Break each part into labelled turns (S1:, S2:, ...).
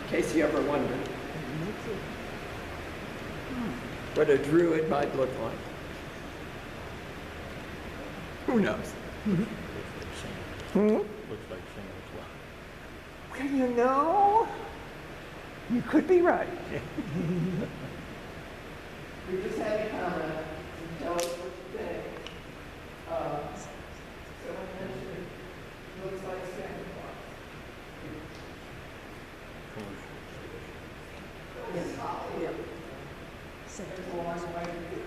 S1: case you ever wondered what a druid might look like. Who knows?
S2: Looks like Santa's.
S1: Well, you know, you could be right. We just had a comment and tell us what you think. Someone mentioned it looks like Santa Claus. Yes, yeah. There's a long way to do.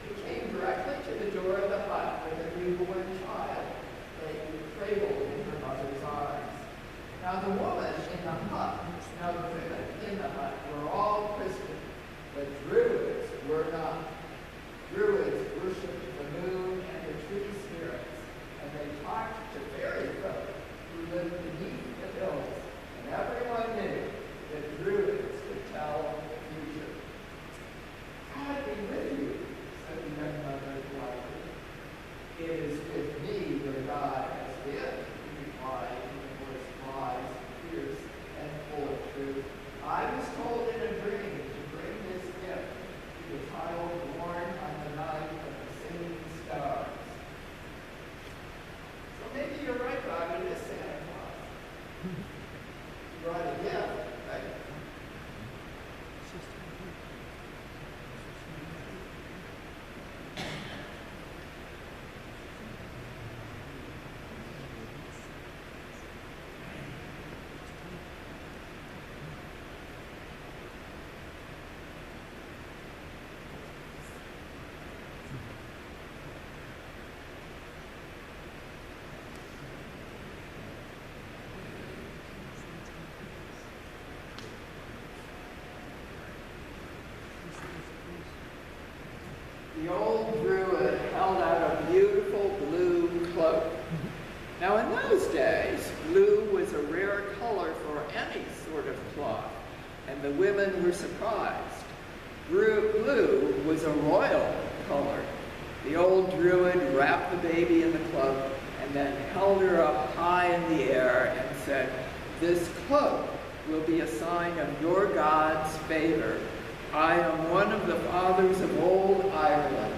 S1: He came directly to the door of the hut with a newborn child, laying cradled in her mother's arms. Now the woman in the hut, now the women in the hut were all Christian, but Druids were not. Druids worshipped the moon and the tree spirits, and they talked to fairy folk who lived beneath the hills, and everyone knew that Druids could tell the future. God be with you, said the young mother quietly. It is with me where God has been, he replied in a voice wise, fierce, and full of truth. I was told in a dream to bring this gift to the child born on the night of the singing stars. So maybe you're right, God, it is Santa Claus. You brought a gift, right? The old druid held out a beautiful blue cloak. Now in those days, blue was a rare color for any sort of cloth, and the women were surprised. Blue was a royal color. The old druid wrapped the baby in the cloak and then held her up high in the air and said, "This cloak will be a sign of your God's favor. I am one of the fathers of old Ireland.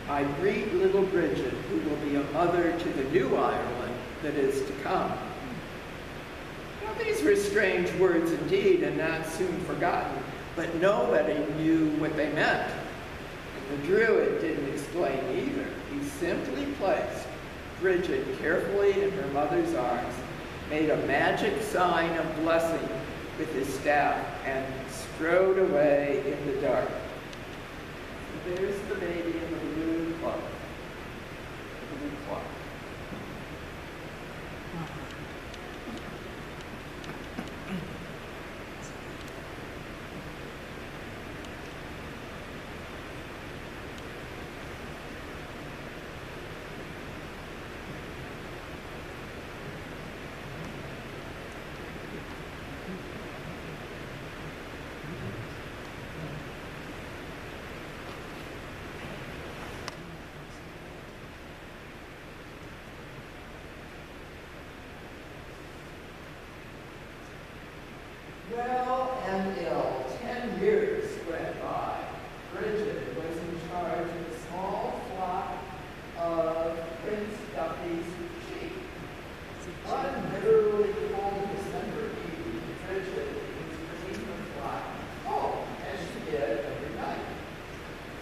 S1: I greet little Bridget, who will be a mother to the new Ireland that is to come." Now, these were strange words indeed, and not soon forgotten, but nobody knew what they meant. And the druid didn't explain either. He simply placed Bridget carefully in her mother's arms, made a magic sign of blessing with his staff, and strode away in the dark. So there's the baby in the blue cloak. The blue cloak. Well and ill, 10 years went by. Bridget was in charge of a small flock of Prince Duffy's sheep. One literally cold December evening, Bridget was bringing the flock home, as she did every night.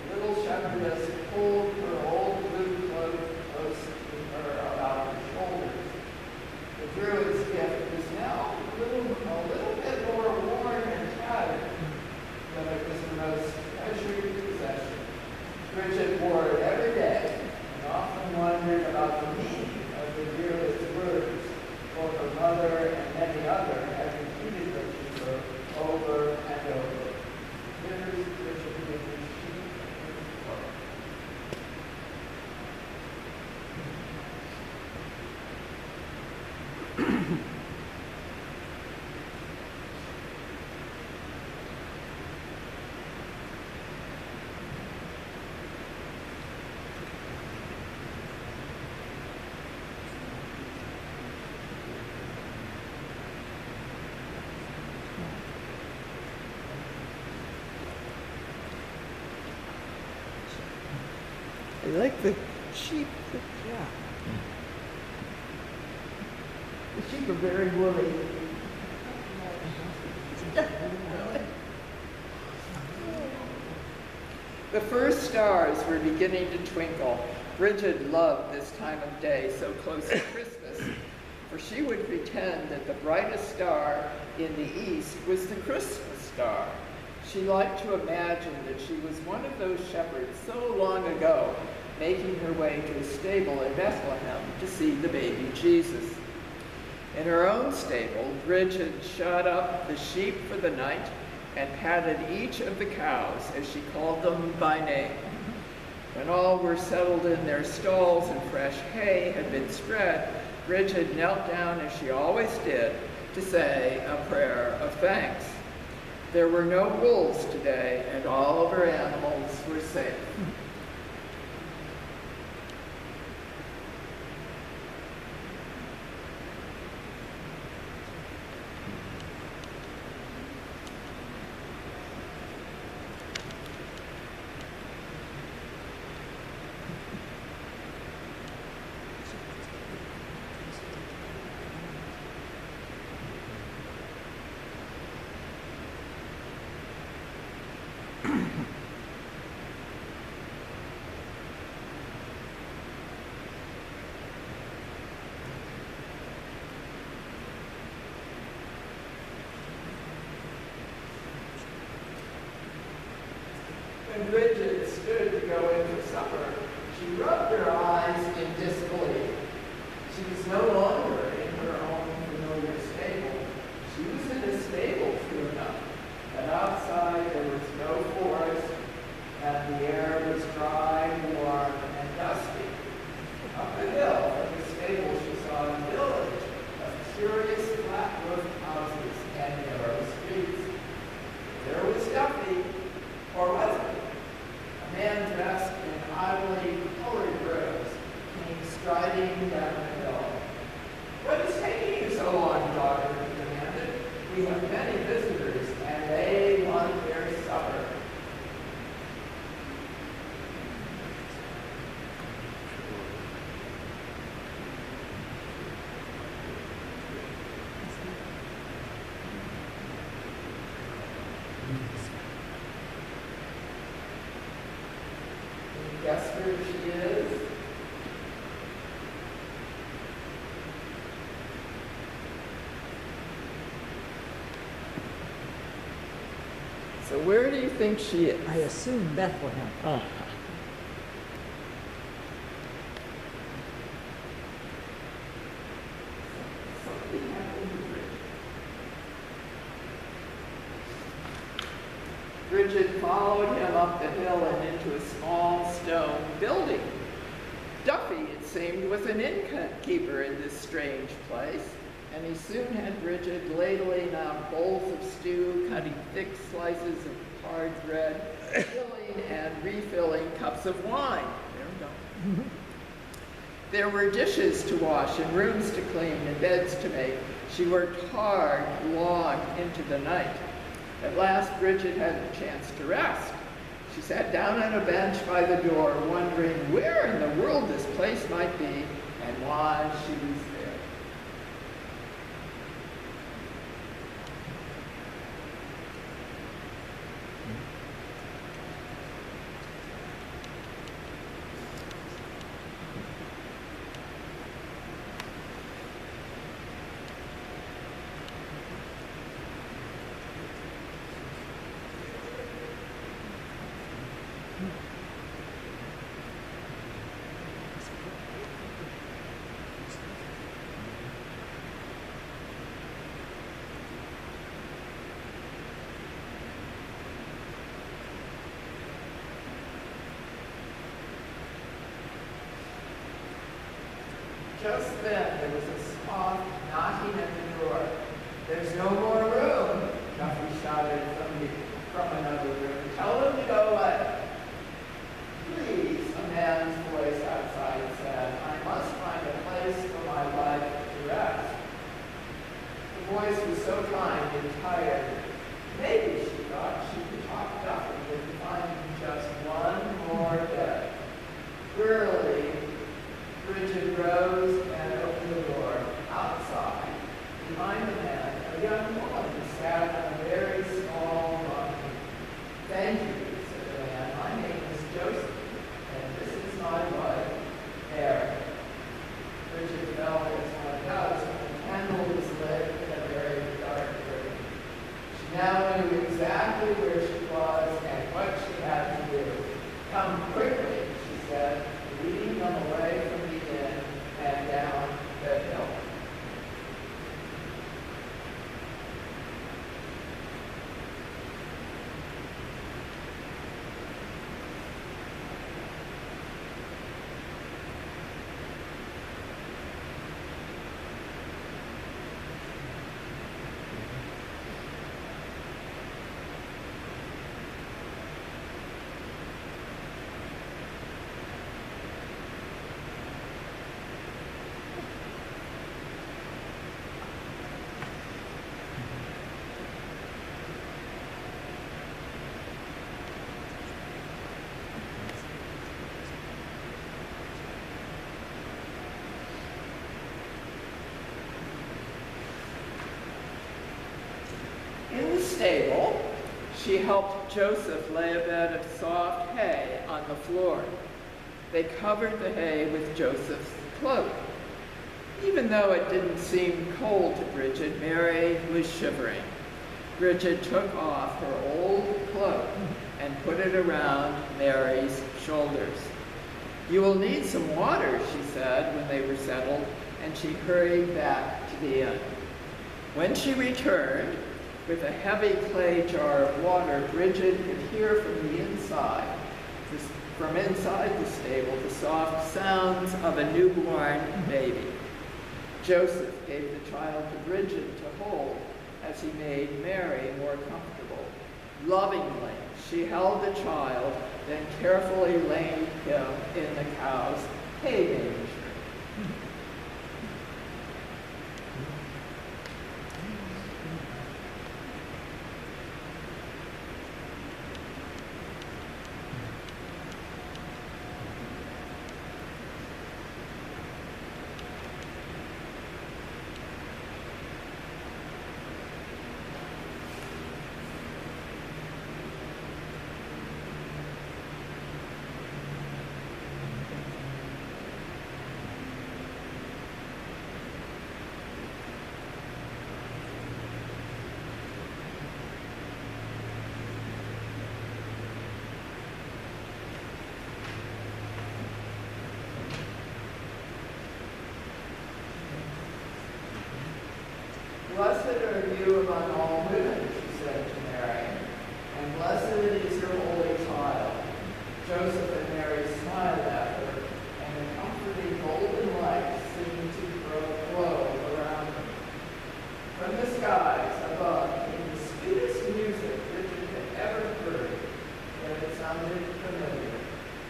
S1: The little shepherdess pulled her old blue cloak close to her about her shoulders. The druid's gift was now a little bit more worn and tattered, but it was the most treasured possession. Bridget wore it every day and often wondered about the meaning of the druid's words, for her mother and many others had repeated them to her over and over. Here's Bridget with her sheep and her cloak. I like the sheep. Yeah. The sheep are very woolly. The first stars were beginning to twinkle. Bridget loved this time of day so close to Christmas, for she would pretend that the brightest star in the east was the Christmas star. She liked to imagine that she was one of those shepherds so long ago, making her way to a stable in Bethlehem to see the baby Jesus. In her own stable, Bridget shut up the sheep for the night and patted each of the cows, as she called them by name. When all were settled in their stalls and fresh hay had been spread, Bridget knelt down, as she always did, to say a prayer of thanks. There were no wolves today, and all of her animals were safe. When Bridget stood to go in for supper, she rubbed her eyes in disbelief. She was no longer in her own familiar stable. She was in a stable, true enough, but outside there was no forest, and the air was dry, warm, and dusty. Up the hill from the stable she saw a village of curious flat-roofed houses and narrow streets. There was Duffy, or was it? A man dressed in oddly colored robes came striding down the hill. "What is taking you so long, daughter?" he demanded. "We have many visitors, and they want their supper." Guess where she is? So where do you think she is?
S3: I assume Bethlehem.
S2: Ah,
S1: Bridget followed him up the hill and into a small stone building. Duffy, it seemed, was an innkeeper in this strange place, and he soon had Bridget ladling out bowls of stew, cutting thick slices of hard bread, filling and refilling cups of wine. There we go. There were dishes to wash and rooms to clean and beds to make. She worked hard, long into the night. At last, Bridget had a chance to rest. She sat down on a bench by the door, wondering where in the world this place might be and why she was there. Just then, there was a soft knocking at the door. "There's no more room," Duffy shouted from another room. "Tell them to go away." "Please," a man's voice outside said, "I must find a place for my wife to rest." The voice was so kind and tired. Maybe, she thought, she could talk Duffy into finding just one more bed. Wearily, Bridget rose and opened the door. Outside, behind the man, a young woman sat on a very small rock. "Thank you," said the man. "My name is Joseph, and this is my wife, Mary." Bridget felt as one does when the candle was lit in a very dark room. She now knew exactly where she was and what she had to do. "Come quickly," she said, leading them away from the inn and down the hill. In the stable, she helped Joseph lay a bed of soft hay on the floor. They covered the hay with Joseph's cloak. Even though it didn't seem cold to Bridget, Mary was shivering. Bridget took off her old cloak and put it around Mary's shoulders. "You will need some water," she said when they were settled, and she hurried back to the inn. When she returned, with a heavy clay jar of water, Bridget could hear from inside the stable the soft sounds of a newborn baby. Joseph gave the child to Bridget to hold as he made Mary more comfortable. Lovingly, she held the child, then carefully laid him in the cow's hay manger. "Blessed are you among all women," she said to Mary, "and blessed is your holy child." Joseph and Mary smiled at her, and the comforting golden light seemed to glow around them. From the skies above came the sweetest music Bridget had ever heard, yet it sounded familiar.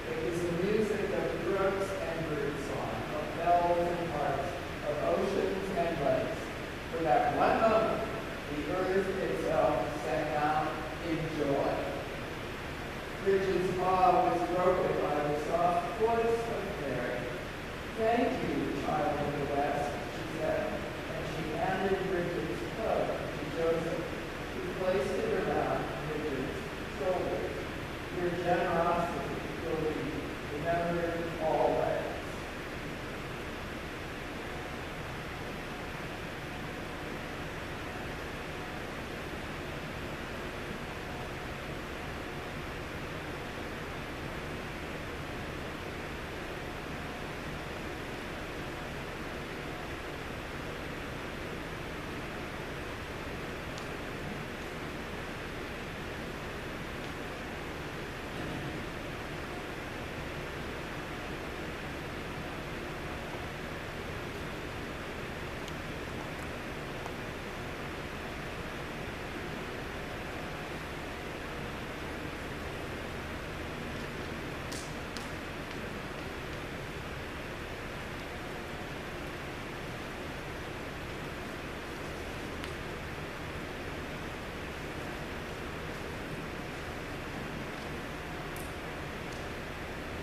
S1: It was the music of brooks and birdsong, of bells and harps, of oceans and lakes. For that one moment, the earth itself sang out in joy. Bridget's awe was broken by the soft voice of Mary. "Thank you, child of the West," she said, and she handed Bridget's cloak to Joseph, who placed it around Bridget's shoulders. "Your generosity will be remembered always."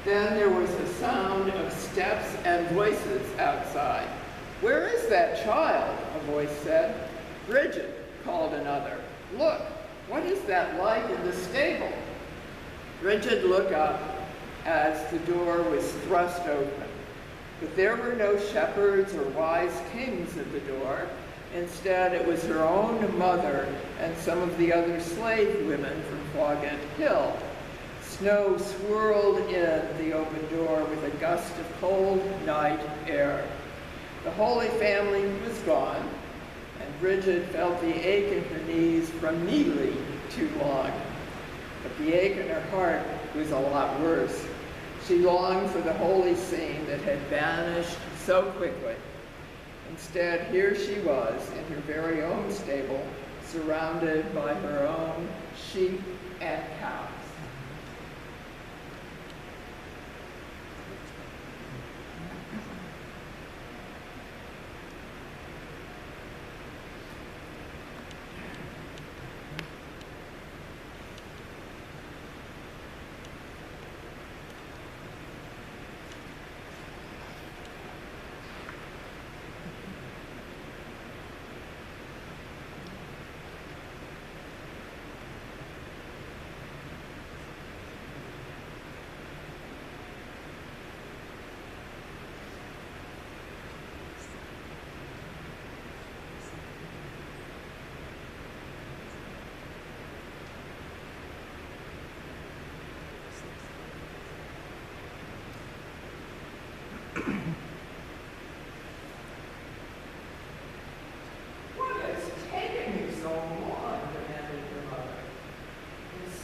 S1: Then there was a sound of steps and voices outside. "Where is that child?" a voice said. "Bridget," called another. "Look, what is that light in the stable?" Bridget looked up as the door was thrust open. But there were no shepherds or wise kings at the door. Instead, it was her own mother and some of the other slave women from Fawgent Hill. Snow swirled in the open door with a gust of cold night air. The Holy Family was gone, and Bridget felt the ache in her knees from kneeling too long. But the ache in her heart was a lot worse. She longed for the holy scene that had vanished so quickly. Instead, here she was in her very own stable, surrounded by her own sheep and cows. "What has taken you so long?" demanded her mother. "It's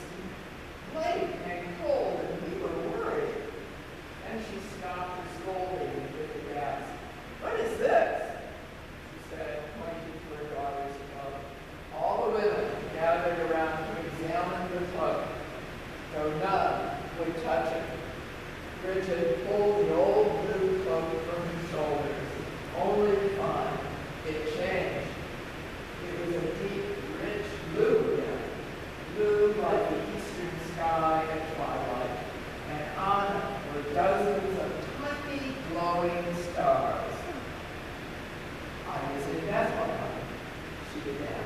S1: late and cold, and we were worried." And she stopped her scolding with a gasp. "What is this?" she said, pointing to her daughter's cloak. All the women gathered around to examine the cloak, though none would touch it. Bridget pulled the old blue cloak from her shoulders, only to find it changed. It was a deep, rich blue again, blue like the eastern sky at twilight, and on it were dozens of tiny glowing stars. "I was in Bethlehem," she began.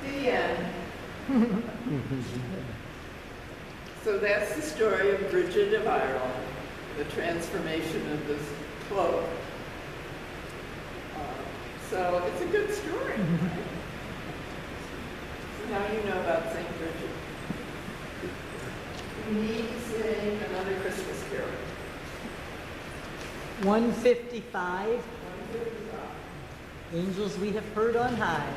S1: The end. So that's the story of Bridget of Ireland, the transformation of this cloak. So it's a good story. Right? So now you know about St. Bridget. We need to sing another Christmas carol.
S3: 155,
S1: 155.
S3: Angels We Have Heard on High.